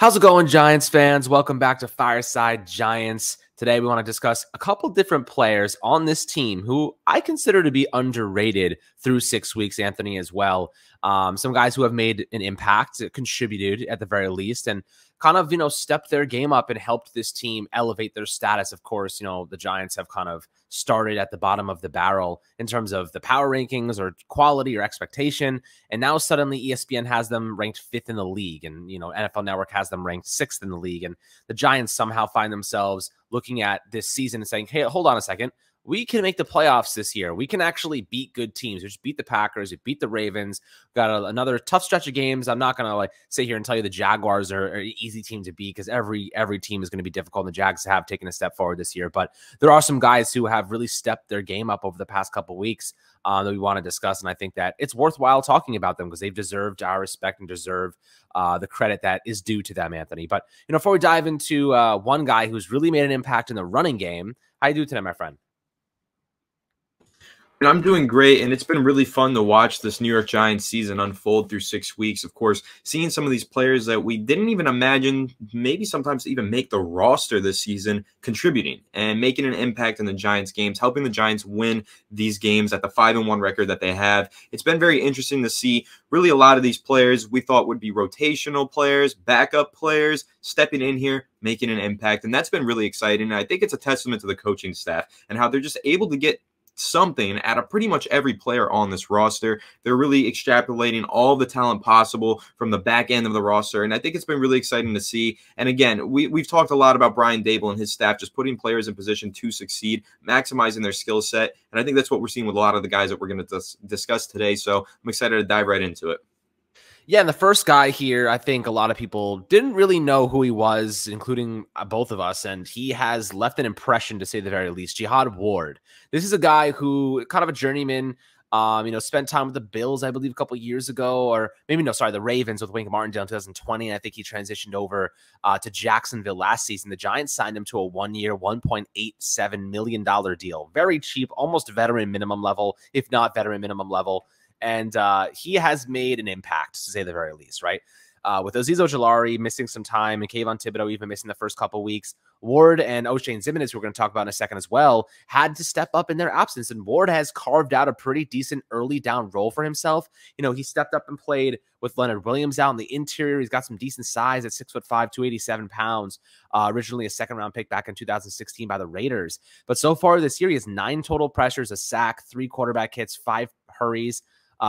How's it going, Giants fans? Welcome back to Fireside Giants. Today, we want to discuss a couple different players on this team who I consider to be underrated through 6 weeks, Anthony, as well. Some guys who have made an impact, contributed at the very least, and kind of, stepped their game up and helped this team elevate their status. Of course, the Giants have kind of started at the bottom of the barrel in terms of the power rankings or quality or expectation. And now suddenly ESPN has them ranked 5th in the league. And, NFL Network has them ranked 6th in the league. And the Giants somehow find themselves looking at this season and saying, hey, hold on a second. We can make the playoffs this year. We can actually beat good teams. We just beat the Packers. We beat the Ravens. Got another tough stretch of games. I'm not going to sit here and tell you the Jaguars are an easy team to beat because every team is going to be difficult. And the Jags have taken a step forward this year. But there are some guys who have really stepped their game up over the past couple of weeks that we want to discuss. And I think that it's worthwhile talking about them because they've deserved our respect and deserve the credit that is due to them, Anthony. But before we dive into one guy who's really made an impact in the running game, how you do today, my friend? I'm doing great, and it's been really fun to watch this New York Giants season unfold through 6 weeks. Of course, seeing some of these players that we didn't even imagine maybe sometimes even make the roster this season contributing and making an impact in the Giants games, helping the Giants win these games at the 5-1 record that they have. It's been very interesting to see really a lot of these players we thought would be rotational players, backup players, stepping in here, making an impact, and that's been really exciting. And I think it's a testament to the coaching staff and how they're just able to get something out of pretty much every player on this roster. They're really extrapolating all the talent possible from the back end of the roster, and I think it's been really exciting to see. And again, we've talked a lot about Brian Daboll and his staff just putting players in position to succeed, maximizing their skill set, and I think that's what we're seeing with a lot of the guys that we're going to discuss today. So I'm excited to dive right into it. Yeah, and the first guy here, I think a lot of people didn't really know who he was, including both of us, and he has left an impression, to say the very least. Jihad Ward. This is a guy who, kind of a journeyman, spent time with the Bills, I believe, a couple of years ago, or maybe, no, sorry, the Ravens with Wink Martindale in 2020, and I think he transitioned over to Jacksonville last season. The Giants signed him to a one-year, $1.87 million deal. Very cheap, almost veteran minimum level, if not veteran minimum level. And he has made an impact, to say the very least, right? With Azeez Ojulari missing some time and Kayvon Thibodeau even missing the first couple weeks, Ward and O'Shane Zimenez, who we're going to talk about in a second as well, had to step up in their absence. And Ward has carved out a pretty decent early down role for himself. He stepped up and played with Leonard Williams out in the interior. He's got some decent size at 6'5", 287 pounds. Originally a second-round pick back in 2016 by the Raiders. But so far this year, he has 9 total pressures, a sack, 3 quarterback hits, 5 hurries,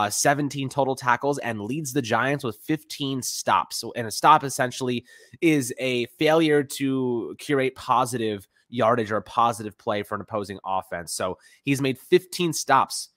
17 total tackles, and leads the Giants with 15 stops. So, and a stop essentially is a failure to curate positive yardage or a positive play for an opposing offense. So he's made 15 stops,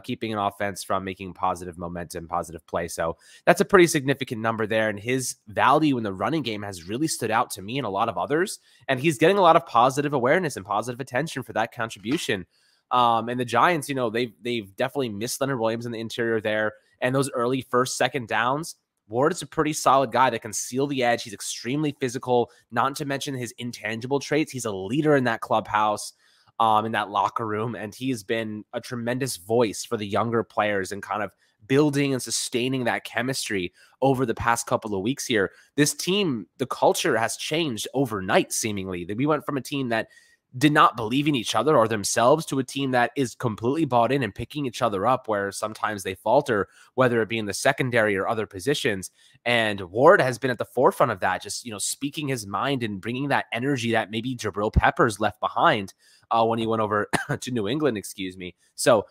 keeping an offense from making positive momentum, positive play. So that's a pretty significant number there. And his value in the running game has really stood out to me and a lot of others. And he's getting a lot of positive awareness and positive attention for that contribution. And the Giants, they've definitely missed Leonard Williams in the interior there. And those early first, second downs, Ward is a pretty solid guy that can seal the edge. He's extremely physical, not to mention his intangible traits. He's a leader in that clubhouse, in that locker room. And he's been a tremendous voice for the younger players and kind of building and sustaining that chemistry over the past couple of weeks here. This team, the culture has changed overnight, seemingly. We went from a team that did not believe in each other or themselves to a team that is completely bought in and picking each other up, where sometimes they falter, whether it be in the secondary or other positions. And Ward has been at the forefront of that, just, speaking his mind and bringing that energy that maybe Jabril Peppers left behind when he went over to New England, excuse me. So,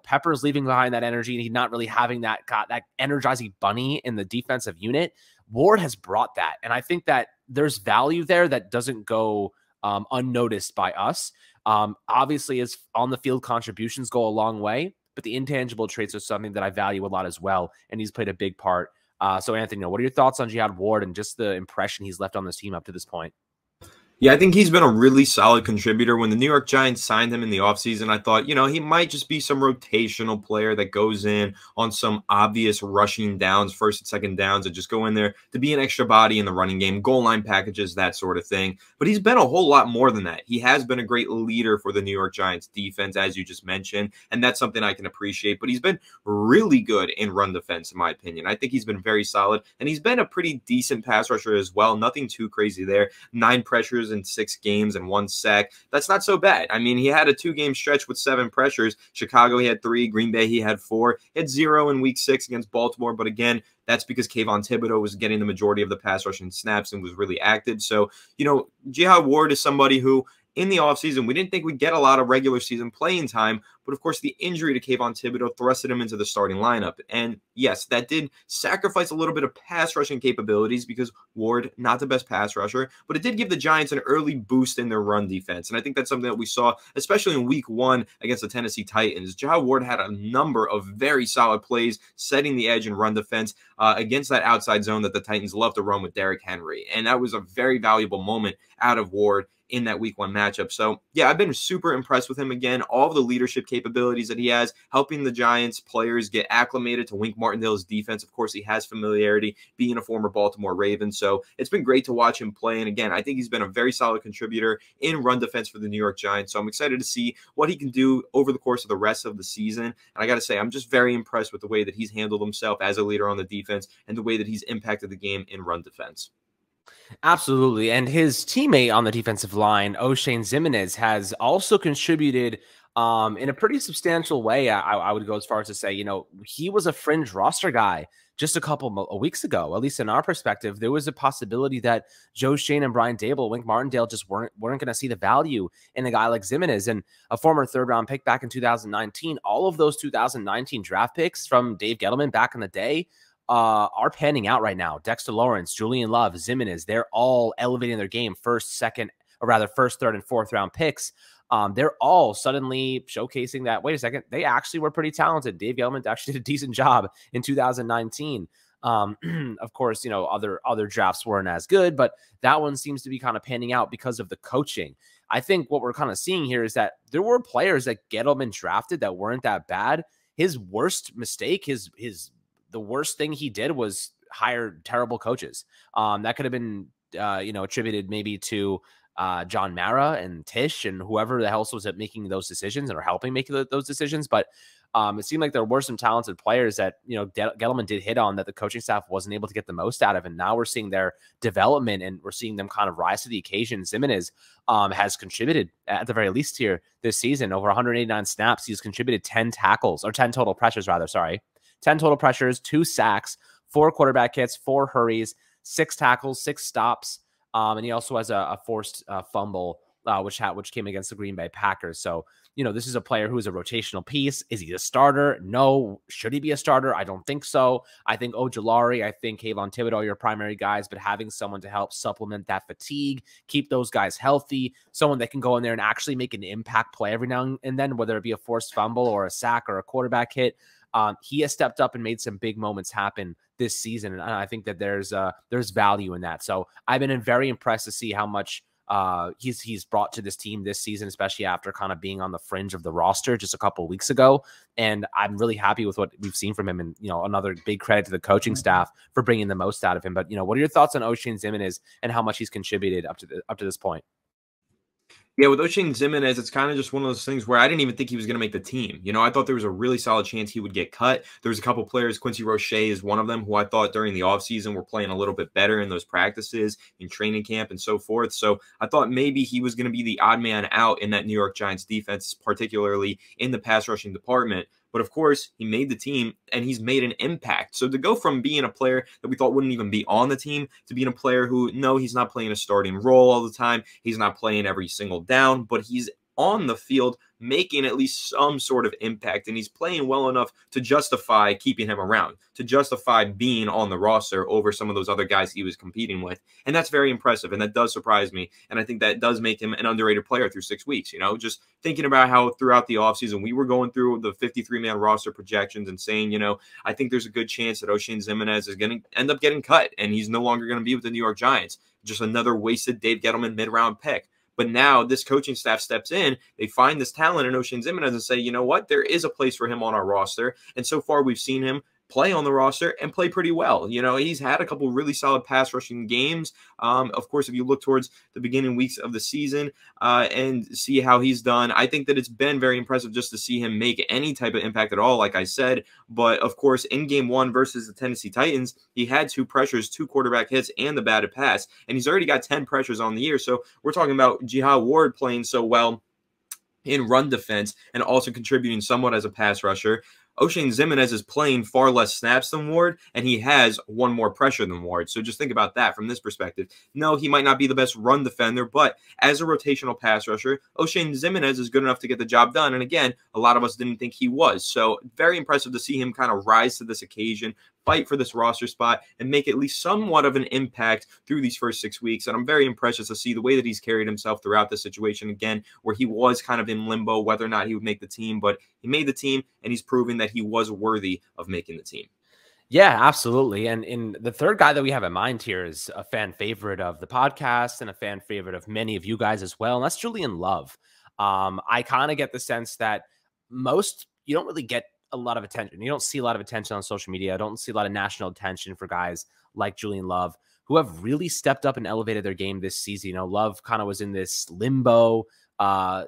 Peppers leaving behind that energy and he's not really having that energizing bunny in the defensive unit. Ward has brought that. And I think that there's value there that doesn't go unnoticed by us. Obviously, his on the field contributions go a long way, but the intangible traits are something that I value a lot as well, and he's played a big part. So, Anthony, what are your thoughts on Jihad Ward and just the impression he's left on this team up to this point? Yeah, I think he's been a really solid contributor. When the New York Giants signed him in the offseason, I thought, he might just be some rotational player that goes in on some obvious rushing downs, first and second downs, and just go in there to be an extra body in the running game, goal line packages, that sort of thing. But he's been a whole lot more than that. He has been a great leader for the New York Giants defense, as you just mentioned, and that's something I can appreciate. But he's been really good in run defense, in my opinion. I think he's been very solid, and he's been a pretty decent pass rusher as well. Nothing too crazy there. 9 pressures in 6 games and 1 sack. That's not so bad. I mean, he had a 2-game stretch with 7 pressures. Chicago, he had 3. Green Bay, he had 4. He had 0 in week 6 against Baltimore. But again, that's because Kayvon Thibodeau was getting the majority of the pass rushing snaps and was really active. So, Jihad Ward is somebody who, in the offseason, we didn't think we'd get a lot of regular season playing time, but of course the injury to Kayvon Thibodeau thrusted him into the starting lineup. And yes, that did sacrifice a little bit of pass rushing capabilities because Ward, not the best pass rusher, but it did give the Giants an early boost in their run defense. And I think that's something that we saw, especially in week 1 against the Tennessee Titans. Jihad Ward had a number of very solid plays, setting the edge in run defense against that outside zone that the Titans love to run with Derrick Henry. And that was a very valuable moment out of Ward in that week 1 matchup. So yeah, I've been super impressed with him again. All of the leadership capabilities that he has, helping the Giants players get acclimated to Wink Martindale's defense. Of course, he has familiarity being a former Baltimore Raven. So it's been great to watch him play. And again, I think he's been a very solid contributor in run defense for the New York Giants. So I'm excited to see what he can do over the course of the rest of the season. And I got to say, I'm just very impressed with the way that he's handled himself as a leader on the defense and the way that he's impacted the game in run defense. Absolutely. And his teammate on the defensive line, O'Shane Zimenez, has also contributed in a pretty substantial way. I would go as far as to say, he was a fringe roster guy just a couple of weeks ago. At least in our perspective, there was a possibility that Joe Schoen and Brian Daboll, Wink Martindale just weren't going to see the value in a guy like Zimenez, and a former 3rd-round pick back in 2019. All of those 2019 draft picks from Dave Gettleman back in the day are panning out right now. Dexter Lawrence, Julian Love, Zimenez, they're all elevating their game. First, 3rd, and 4th round picks. They're all suddenly showcasing that, wait a second, they actually were pretty talented. Dave Gettleman actually did a decent job in 2019. Of course, other drafts weren't as good, but that one seems to be kind of panning out because of the coaching. I think what we're kind of seeing here is that there were players that Gettleman drafted that weren't that bad. His worst mistake, the worst thing he did was hire terrible coaches. That could have been, attributed maybe to John Mara and Tisch and whoever the hell was at making those decisions or helping make those decisions. But it seemed like there were some talented players that, Gettleman did hit on that the coaching staff wasn't able to get the most out of. And now we're seeing their development and we're seeing them kind of rise to the occasion. Zimenez has contributed at the very least here this season. Over 189 snaps. He's contributed 10 tackles or 10 total pressures rather. 10 total pressures, 2 sacks, 4 quarterback hits, 4 hurries, 6 tackles, 6 stops. And he also has a forced fumble, which came against the Green Bay Packers. So, this is a player who is a rotational piece. Is he a starter? No. Should he be a starter? I don't think so. I think Ojulari, I think Kayvon Thibodeau are your primary guys, but having someone to help supplement that fatigue, keep those guys healthy, someone that can go in there and actually make an impact play every now and then, whether it be a forced fumble or a sack or a quarterback hit. He has stepped up and made some big moments happen this season, and I think that there's value in that. So I've been very impressed to see how much he's brought to this team this season, especially after kind of being on the fringe of the roster just a couple of weeks ago. And I'm really happy with what we've seen from him. And another big credit to the coaching staff for bringing the most out of him. But what are your thoughts on O'Shane Zimenez and how much he's contributed up to this point? Yeah, with O'Shane Zimenez, it's kind of just one of those things where I didn't even think he was going to make the team. I thought there was a really solid chance he would get cut. There was a couple players, Quincy Roche is one of them, who I thought during the offseason were playing a little bit better in those practices, in training camp and so forth. So I thought maybe he was going to be the odd man out in that New York Giants defense, particularly in the pass rushing department. But of course, he made the team and he's made an impact. So to go from being a player that we thought wouldn't even be on the team to being a player who, no, he's not playing a starting role all the time. He's not playing every single down, but he's on the field, making at least some sort of impact. And he's playing well enough to justify keeping him around, to justify being on the roster over some of those other guys he was competing with. And that's very impressive. And that does surprise me. And I think that does make him an underrated player through 6 weeks. You know, just thinking about how throughout the offseason we were going through the 53-man roster projections and saying, you know, I think there's a good chance that Oshane Zimenez is going to end up getting cut and he's no longer going to be with the New York Giants. Just another wasted Dave Gettleman mid-round pick. But now this coaching staff steps in, they find this talent in Oshane Zimenez and say, you know what, there is a place for him on our roster. And so far we've seen him play on the roster and play pretty well. You know, he's had a couple really solid pass rushing games. Of course, if you look towards the beginning weeks of the season and see how he's done, I think that it's been very impressive just to see him make any type of impact at all, like I said. But of course, in game 1 versus the Tennessee Titans, he had 2 pressures, 2 quarterback hits, and the batted pass. And he's already got 10 pressures on the year. So we're talking about Jihad Ward playing so well in run defense and also contributing somewhat as a pass rusher. Oshane Zimenez is playing far less snaps than Ward, and he has 1 more pressure than Ward. So just think about that from this perspective. No, he might not be the best run defender, but as a rotational pass rusher, Oshane Zimenez is good enough to get the job done. And again, a lot of us didn't think he was. So very impressive to see him kind of rise to this occasion, fight for this roster spot, and make at least somewhat of an impact through these first 6 weeks. And I'm very impressed just to see the way that he's carried himself throughout this situation, again, where he was kind of in limbo whether or not he would make the team, but he made the team, and he's proving that he was worthy of making the team. Yeah, absolutely. And in the third guy that we have in mind here is a fan favorite of the podcast and a fan favorite of many of you guys as well, and that's Julian Love. I kind of get the sense that you don't really get a lot of attention. You don't see a lot of attention on social media. I don't see a lot of national attention for guys like Julian Love who have really stepped up and elevated their game this season. You know, Love kind of was in this limbo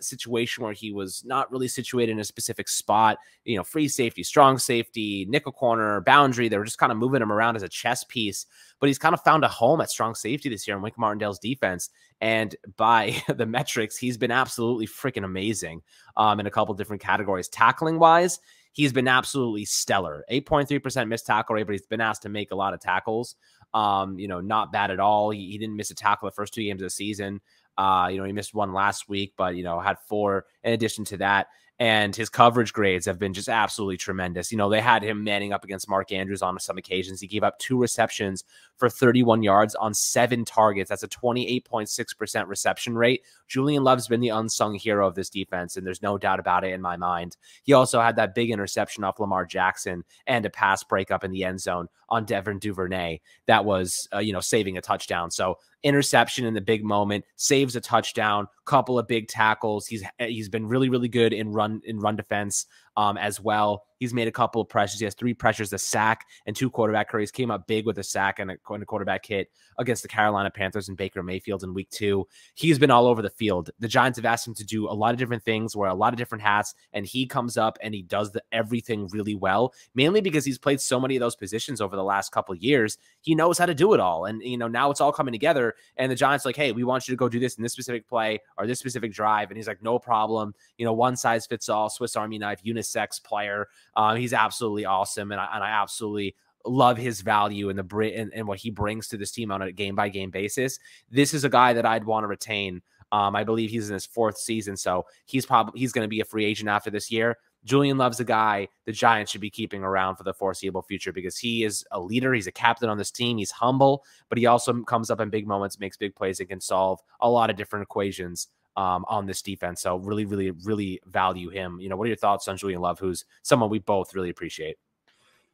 situation where he was not really situated in a specific spot, you know, free safety, strong safety, nickel corner, boundary. They were just kind of moving him around as a chess piece, but he's kind of found a home at strong safety this year in Wink Martindale's defense. And by the metrics, he's been absolutely freaking amazing in a couple different categories. Tackling wise, he's been absolutely stellar. 8.3% missed tackle rate, but he's been asked to make a lot of tackles. You know, not bad at all. He didn't miss a tackle the first 2 games of the season. You know, he missed 1 last week, but, you know, had 4 in addition to that. And his coverage grades have been just absolutely tremendous. You know, they had him manning up against Mark Andrews on some occasions. He gave up 2 receptions for 31 yards on 7 targets. That's a 28.6% reception rate. Julian Love's been the unsung hero of this defense, and there's no doubt about it in my mind. He also had that big interception off Lamar Jackson and a pass breakup in the end zone on Devin Duvernay that was, you know, saving a touchdown. So interception in the big moment, saves a touchdown, couple of big tackles. He's been really, really good in run defense as well. He's made a couple of pressures. He has 3 pressures, a sack, and 2 quarterback hurries. Came up big with a sack and a quarterback hit against the Carolina Panthers and Baker Mayfield in week 2. He's been all over the field. The Giants have asked him to do a lot of different things, wear a lot of different hats, and he comes up and he does everything really well, mainly because he's played so many of those positions over the last couple of years. He knows how to do it all. And, you know, now it's all coming together, and the Giants are like, hey, we want you to go do this in this specific play or this specific drive. And he's like, no problem. You know, one size fits all, Swiss Army knife, unisex player. He's absolutely awesome. And I absolutely love his value and what he brings to this team on a game-by-game basis. This is a guy that I'd want to retain. I believe he's in his 4th season, so he's going to be a free agent after this year. Julian Love's a guy the Giants should be keeping around for the foreseeable future because he is a leader. He's a captain on this team. He's humble, but he also comes up in big moments, makes big plays, and can solve a lot of different equations on this defense. So really, really, really value him. You know, what are your thoughts on Julian Love, who's someone we both really appreciate?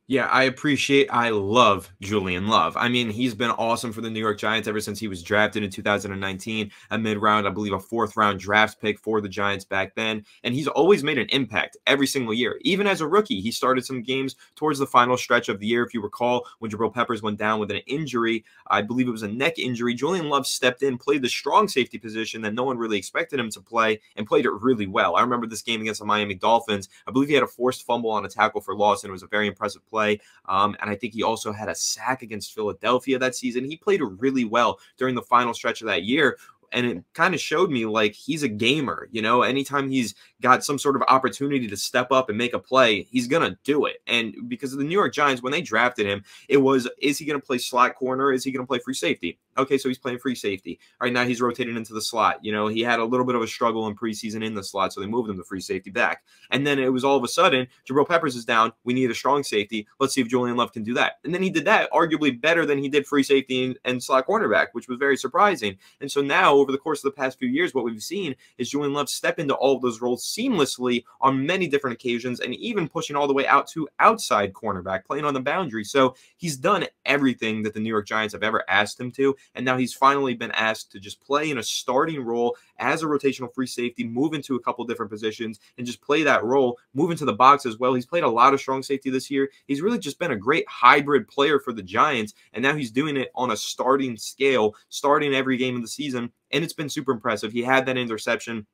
Yeah, I love Julian Love. I mean, he's been awesome for the New York Giants ever since he was drafted in 2019, a mid-round, I believe a 4th-round draft pick for the Giants back then. And he's always made an impact every single year. Even as a rookie, he started some games towards the final stretch of the year. If you recall, when Jabril Peppers went down with an injury, I believe it was a neck injury, Julian Love stepped in, played the strong safety position that no one really expected him to play, and played it really well. I remember this game against the Miami Dolphins. I believe he had a forced fumble on a tackle for loss, and it was a very impressive play. And I think he also had a sack against Philadelphia that season. He played really well during the final stretch of that year. And it kind of showed me like he's a gamer, you know, anytime he's got some sort of opportunity to step up and make a play, he's going to do it. And because of the New York Giants, when they drafted him, it was, is he going to play slot corner? Is he going to play free safety? Okay, so he's playing free safety. All right, now he's rotated into the slot. You know, he had a little bit of a struggle in preseason in the slot, so they moved him to free safety back. And then it was all of a sudden, Jabril Peppers is down. We need a strong safety. Let's see if Julian Love can do that. And then he did that arguably better than he did free safety and slot cornerback, which was very surprising. And so now, over the course of the past few years, what we've seen is Julian Love step into all of those roles seamlessly on many different occasions, and even pushing all the way out to outside cornerback, playing on the boundary. So he's done everything that the New York Giants have ever asked him to, and now he's finally been asked to just play in a starting role as a rotational free safety, move into a couple different positions, and just play that role, move into the box as well. He's played a lot of strong safety this year. He's really just been a great hybrid player for the Giants, and now he's doing it on a starting scale, starting every game of the season, and it's been super impressive. He had that interception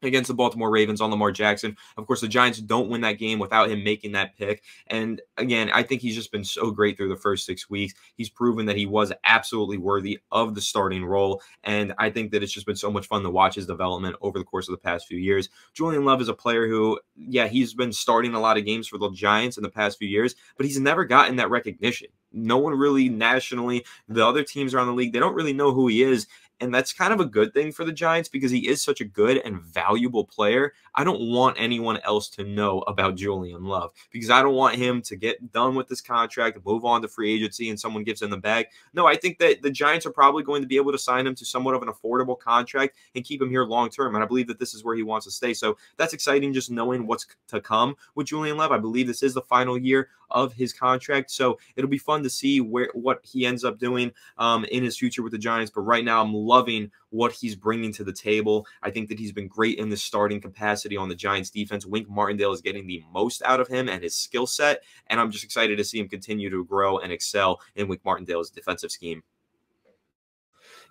against the Baltimore Ravens on Lamar Jackson. Of course, the Giants don't win that game without him making that pick. And again, I think he's just been so great through the first 6 weeks. He's proven that he was absolutely worthy of the starting role. And I think that it's just been so much fun to watch his development over the course of the past few years. Julian Love is a player who, yeah, he's been starting a lot of games for the Giants in the past few years, but he's never gotten that recognition. No one really nationally, the other teams around the league, they don't really know who he is. And that's kind of a good thing for the Giants because he is such a good and valuable player. I don't want anyone else to know about Julian Love because I don't want him to get done with this contract, move on to free agency, and someone gives him the bag. No, I think that the Giants are probably going to be able to sign him to somewhat of an affordable contract and keep him here long term. And I believe that this is where he wants to stay. So that's exciting, just knowing what's to come with Julian Love. I believe this is the final year of his contract. So it'll be fun to see what he ends up doing in his future with the Giants. But right now, I'm loving what he's bringing to the table. I think that he's been great in the starting capacity on the Giants defense. Wink Martindale is getting the most out of him and his skill set. And I'm just excited to see him continue to grow and excel in Wink Martindale's defensive scheme.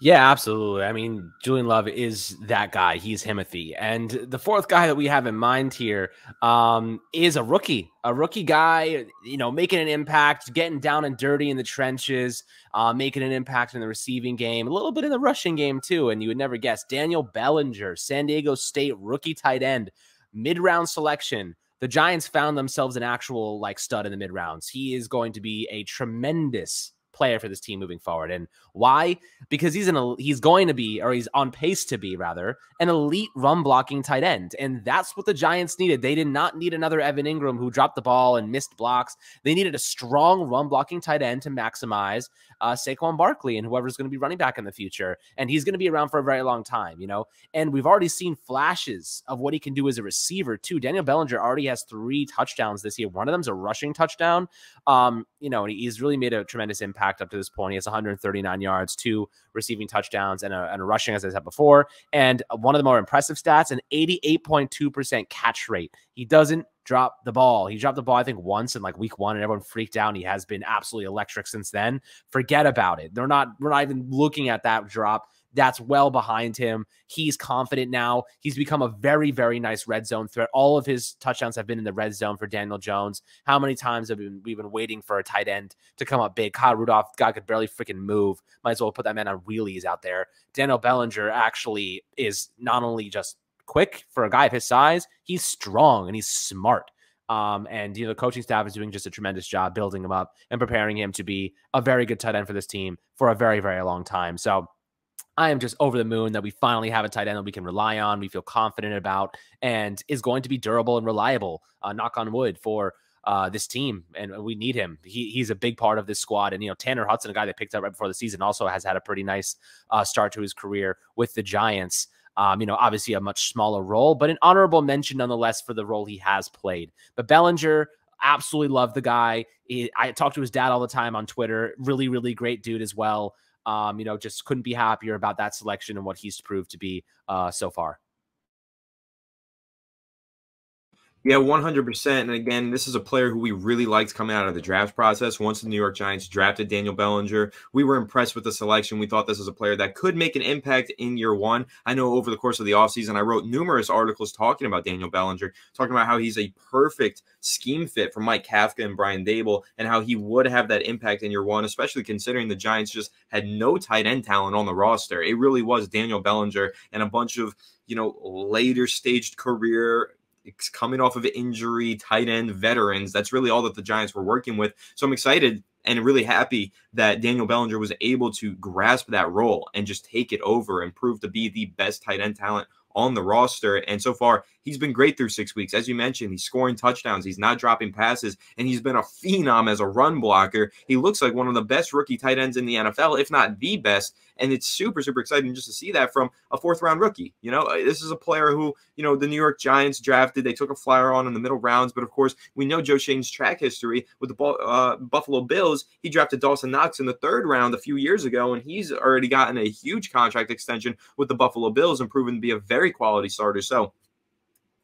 Yeah, absolutely. I mean, Julian Love is that guy. He's Himothy. And the fourth guy that we have in mind here is a rookie guy, you know, making an impact, getting down and dirty in the trenches, making an impact in the receiving game, a little bit in the rushing game too. And you would never guess, Dane Bellinger, San Diego State rookie tight end, mid-round selection. The Giants found themselves an actual like stud in the mid-rounds. He is going to be a tremendous player for this team moving forward. And why? Because he's going to be, or he's on pace to be rather, an elite run blocking tight end. And that's what the Giants needed. They did not need another Evan Ingram who dropped the ball and missed blocks. They needed a strong run blocking tight end to maximize Saquon Barkley and whoever's going to be running back in the future. And he's going to be around for a very long time, you know, and we've already seen flashes of what he can do as a receiver too. Dane Bellinger already has 3 touchdowns this year. One of them's a rushing touchdown. You know, and he's really made a tremendous impact up to this point. He has 139 yards, 2 receiving touchdowns, and a rushing, as I said before. And one of the more impressive stats, an 88.2% catch rate. He doesn't drop the ball. He dropped the ball, I think, once in like week 1, and everyone freaked out. And he has been absolutely electric since then. Forget about it. We're not even looking at that drop. That's well behind him. He's confident now. He's become a very, very nice red zone threat. All of his touchdowns have been in the red zone for Daniel Jones. How many times have we been waiting for a tight end to come up big? Kyle Rudolph, God could barely freaking move. Might as well put that man on wheelies out there. Dane Bellinger actually is not only just quick for a guy of his size, he's strong and he's smart. And, you know, the coaching staff is doing just a tremendous job building him up and preparing him to be a very good tight end for this team for a very, very long time. So I am just over the moon that we finally have a tight end that we can rely on, we feel confident about, and is going to be durable and reliable, knock on wood, for this team. And we need him. He's a big part of this squad. And, you know, Tanner Hudson, a guy they picked up right before the season, also has had a pretty nice start to his career with the Giants. You know, obviously a much smaller role, but an honorable mention nonetheless for the role he has played. But Bellinger, absolutely love the guy. I talk to his dad all the time on Twitter. Really, really great dude as well. You know, just couldn't be happier about that selection and what he's proved to be so far. Yeah, 100%. And again, this is a player who we really liked coming out of the draft process. Once the New York Giants drafted Dane Bellinger, we were impressed with the selection. We thought this was a player that could make an impact in year 1. I know over the course of the offseason, I wrote numerous articles talking about Dane Bellinger, talking about how he's a perfect scheme fit for Mike Kafka and Brian Dable, and how he would have that impact in year 1, especially considering the Giants just had no tight end talent on the roster. It really was Dane Bellinger and a bunch of, you know, later staged career, coming off of injury, tight end veterans. That's really all that the Giants were working with. So I'm excited and really happy that Daniel Bellinger was able to grasp that role and just take it over and prove to be the best tight end talent on the roster. And so far, he's been great through 6 weeks. As you mentioned, he's scoring touchdowns. He's not dropping passes, and he's been a phenom as a run blocker. He looks like one of the best rookie tight ends in the NFL, if not the best. And it's super, super exciting just to see that from a 4th-round rookie. This is a player who, the New York Giants drafted. They took a flyer on in the middle rounds. But, of course, we know Joe Shane's track history with the Buffalo Bills. He drafted Dawson Knox in the 3rd round a few years ago, and he's already gotten a huge contract extension with the Buffalo Bills and proven to be a very quality starter. So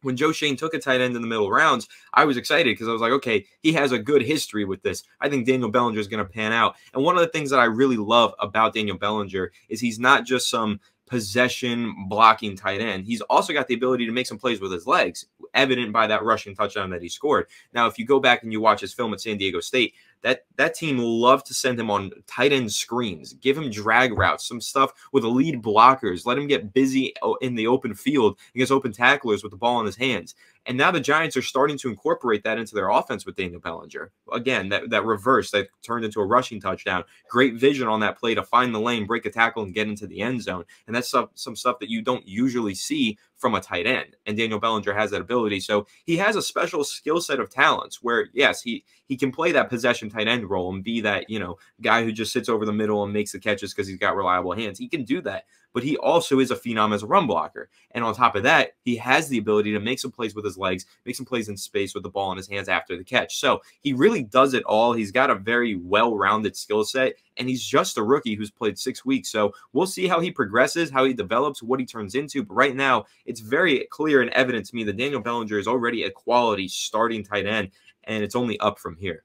when Joe Shane took a tight end in the middle rounds, I was excited because I was like, okay, he has a good history with this. I think Daniel Bellinger is going to pan out. And one of the things that I really love about Daniel Bellinger is he's not just some possession blocking tight end. He's also got the ability to make some plays with his legs, evident by that rushing touchdown that he scored. Now, if you go back and you watch his film at San Diego State, that team loved to send him on tight end screens, give him drag routes, some stuff with lead blockers, let him get busy in the open field against open tacklers with the ball in his hands. And now the Giants are starting to incorporate that into their offense with Daniel Bellinger. Again, that reverse that turned into a rushing touchdown. Great vision on that play to find the lane, break a tackle, and get into the end zone. And that's some stuff that you don't usually see from a tight end. And Daniel Bellinger has that ability. So he has a special skill set of talents where, yes, he can play that possession tight end role and be that, guy who just sits over the middle and makes the catches because he's got reliable hands. He can do that. But he also is a phenom as a run blocker. And on top of that, he has the ability to make some plays with his legs, make some plays in space with the ball in his hands after the catch. So he really does it all. He's got a very well-rounded skill set, and he's just a rookie who's played 6 weeks. So we'll see how he progresses, how he develops, what he turns into. But right now, it's very clear and evident to me that Daniel Bellinger is already a quality starting tight end, and it's only up from here.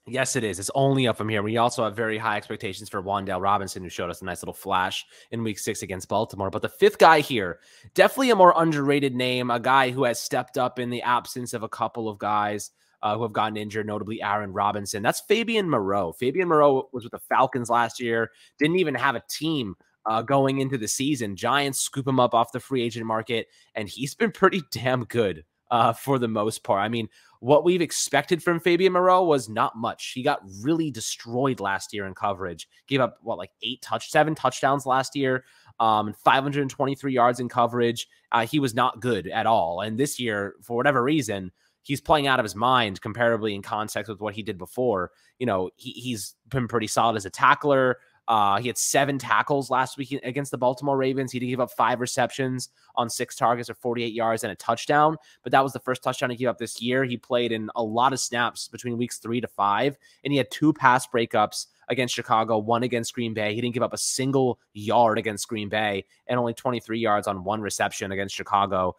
Yes, it is. It's only up from here. We also have very high expectations for Wan'Dale Robinson, who showed us a nice little flash in week 6 against Baltimore. But the 5th guy here, definitely a more underrated name, a guy who has stepped up in the absence of a couple of guys who have gotten injured, notably Aaron Robinson. That's Fabian Moreau. Fabian Moreau was with the Falcons last year, didn't even have a team going into the season. Giants scoop him up off the free agent market, and he's been pretty damn good for the most part. I mean, what we've expected from Fabian Moreau was not much. He got really destroyed last year in coverage. Gave up, 7 touchdowns last year, 523 yards in coverage. He was not good at all. And this year, for whatever reason, he's playing out of his mind comparably in context with what he did before. He's been pretty solid as a tackler. He had 7 tackles last week against the Baltimore Ravens. He gave up 5 receptions on 6 targets or 48 yards and a touchdown, but that was the first touchdown he gave up this year. He played in a lot of snaps between weeks 3 to 5, and he had 2 pass breakups against Chicago, 1 against Green Bay. He didn't give up a single yard against Green Bay and only 23 yards on 1 reception against Chicago.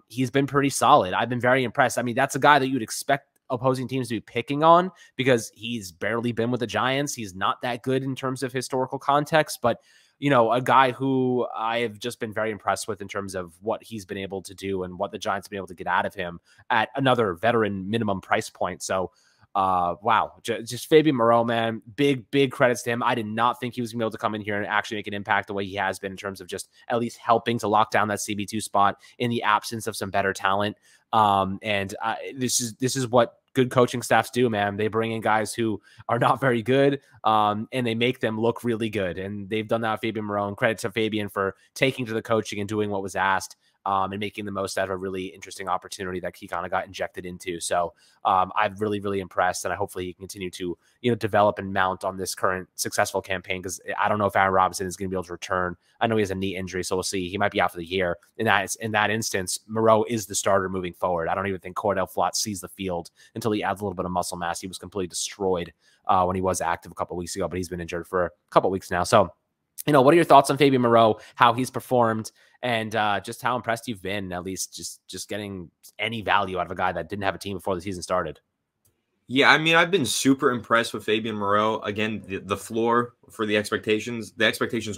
He's been pretty solid. I've been very impressed. I mean, that's a guy that you'd expect opposing teams to be picking on because he's barely been with the Giants. He's not that good in terms of historical context, but a guy who I have just been very impressed with in terms of what he's been able to do and what the Giants have been able to get out of him at another veteran minimum price point. So wow, just Fabian Moreau, man, big credits to him. I did not think he was gonna be able to come in here and actually make an impact the way he has been in terms of just at least helping to lock down that CB2 spot in the absence of some better talent. This is what good coaching staffs do, man. They bring in guys who are not very good, and they make them look really good. And they've done that with Fabian Moreau, and credit to Fabian for taking to the coaching and doing what was asked. And making the most out of a really interesting opportunity that he kind of got injected into. So I'm really, really impressed, and I hopefully he can continue to develop and mount on this current successful campaign, because I don't know if Aaron Robinson is going to be able to return. I know he has a knee injury, so we'll see. He might be out for the year. In that instance, Moreau is the starter moving forward. I don't even think Cordell Flott sees the field until he adds a little bit of muscle mass. He was completely destroyed when he was active a couple of weeks ago, but he's been injured for a couple of weeks now. So what are your thoughts on Fabian Moreau, how he's performed, and just how impressed you've been, at least just getting any value out of a guy that didn't have a team before the season started? Yeah, I mean, I've been super impressed with Fabian Moreau. Again, the floor for the expectations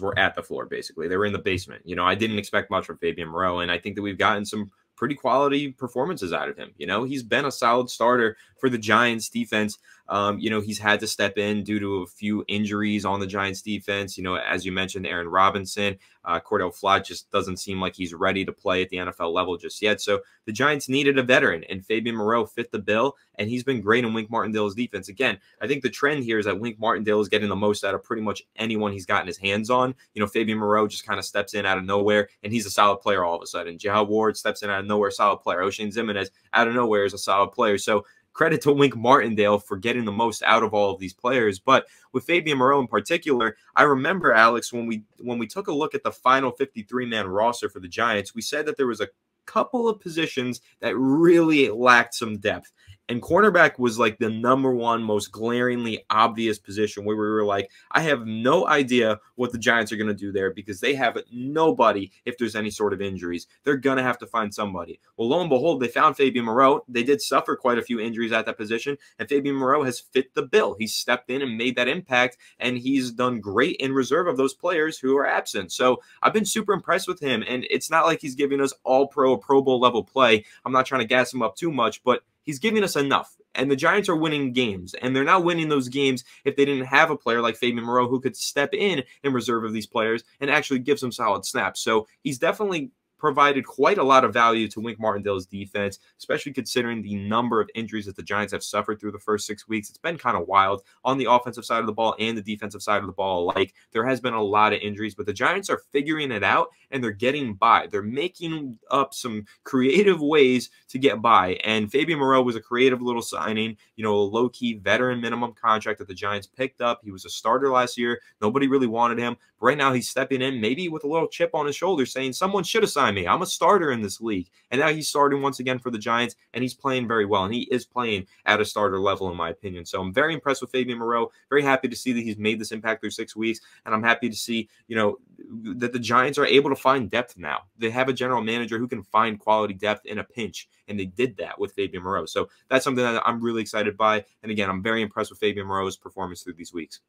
were at the floor, basically. They were in the basement. I didn't expect much from Fabian Moreau, and I think that we've gotten some pretty quality performances out of him. He's been a solid starter for the Giants defense. He's had to step in due to a few injuries on the Giants defense. As you mentioned, Aaron Robinson, Cordell Flott just doesn't seem like he's ready to play at the NFL level just yet. So the Giants needed a veteran, and Fabian Moreau fit the bill, and he's been great in Wink Martindale's defense. Again, I think the trend here is that Wink Martindale is getting the most out of pretty much anyone he's gotten his hands on. Fabian Moreau just kind of steps in out of nowhere, and he's a solid player all of a sudden. Jihad Ward steps in out of nowhere, solid player. O'Shane Zimenez out of nowhere is a solid player. So credit to Wink Martindale for getting the most out of all of these players. But with Fabian Moreau in particular, I remember, Alex, when we took a look at the final 53-man roster for the Giants, we said that there was a couple of positions that really lacked some depth. And cornerback was like the number one most glaringly obvious position where we were like, I have no idea what the Giants are going to do there because they have nobody if there's any sort of injuries. They're going to have to find somebody. Well, lo and behold, they found Fabian Moreau. They did suffer quite a few injuries at that position, and Fabian Moreau has fit the bill. He's stepped in and made that impact, and he's done great in reserve of those players who are absent. So I've been super impressed with him, and it's not like he's giving us all-pro, Pro Bowl level play. I'm not trying to gas him up too much, but he's giving us enough. And the Giants are winning games, and they're not winning those games if they didn't have a player like Fabian Moreau who could step in reserve of these players and actually give some solid snaps. So he's definitely provided quite a lot of value to Wink Martindale's defense, especially considering the number of injuries that the Giants have suffered through the first 6 weeks. It's been kind of wild on the offensive side of the ball and the defensive side of the ball alike. There has been a lot of injuries, but the Giants are figuring it out, and they're getting by. They're making up some creative ways to get by, and Fabian Moreau was a creative little signing, a low-key veteran minimum contract that the Giants picked up. He was a starter last year. Nobody really wanted him. But right now he's stepping in, maybe with a little chip on his shoulder, saying, someone should have signed me. I'm a starter in this league. And now he's starting once again for the Giants, and he's playing very well, and he is playing at a starter level, in my opinion. So I'm very impressed with Fabian Moreau, very happy to see that he's made this impact through 6 weeks, and I'm happy to see, that the Giants are able to find depth now. They have a general manager who can find quality depth in a pinch, and they did that with Fabian Moreau. So that's something that I'm really excited by, and again, I'm very impressed with Fabian Moreau's performance through these weeks.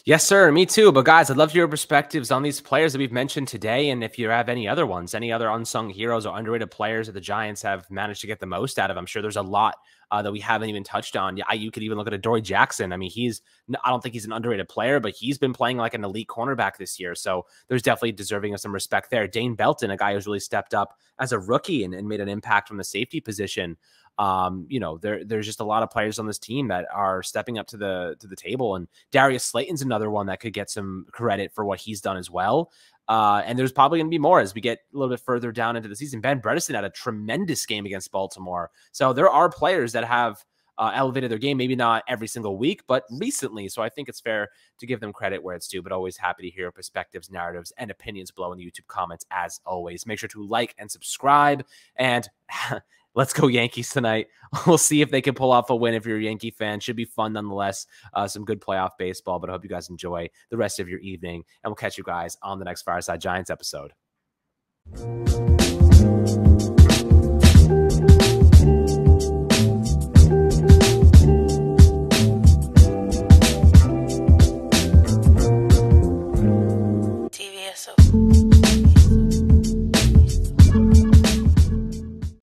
Yes, sir. Me too. But guys, I'd love your perspectives on these players that we've mentioned today. And if you have any other ones, any other unsung heroes or underrated players that the Giants have managed to get the most out of, I'm sure there's a lot that we haven't even touched on. Yeah, you could even look at Adoree Jackson. I mean, I don't think he's an underrated player, but he's been playing like an elite cornerback this year. So there's definitely deserving of some respect there. Dane Belton, a guy who's really stepped up as a rookie and made an impact from the safety position. There's just a lot of players on this team that are stepping up to the table, and Darius Slayton's another one that could get some credit for what he's done as well. And there's probably going to be more as we get a little bit further down into the season. Ben Bredesen had a tremendous game against Baltimore. So there are players that have elevated their game, maybe not every single week, but recently. So I think it's fair to give them credit where it's due, but always happy to hear perspectives, narratives, and opinions below in the YouTube comments as always. Make sure to like and subscribe, and let's go Yankees tonight. We'll see if they can pull off a win if you're a Yankee fan. Should be fun nonetheless. Some good playoff baseball, but I hope you guys enjoy the rest of your evening, and we'll catch you guys on the next Fireside Giants episode.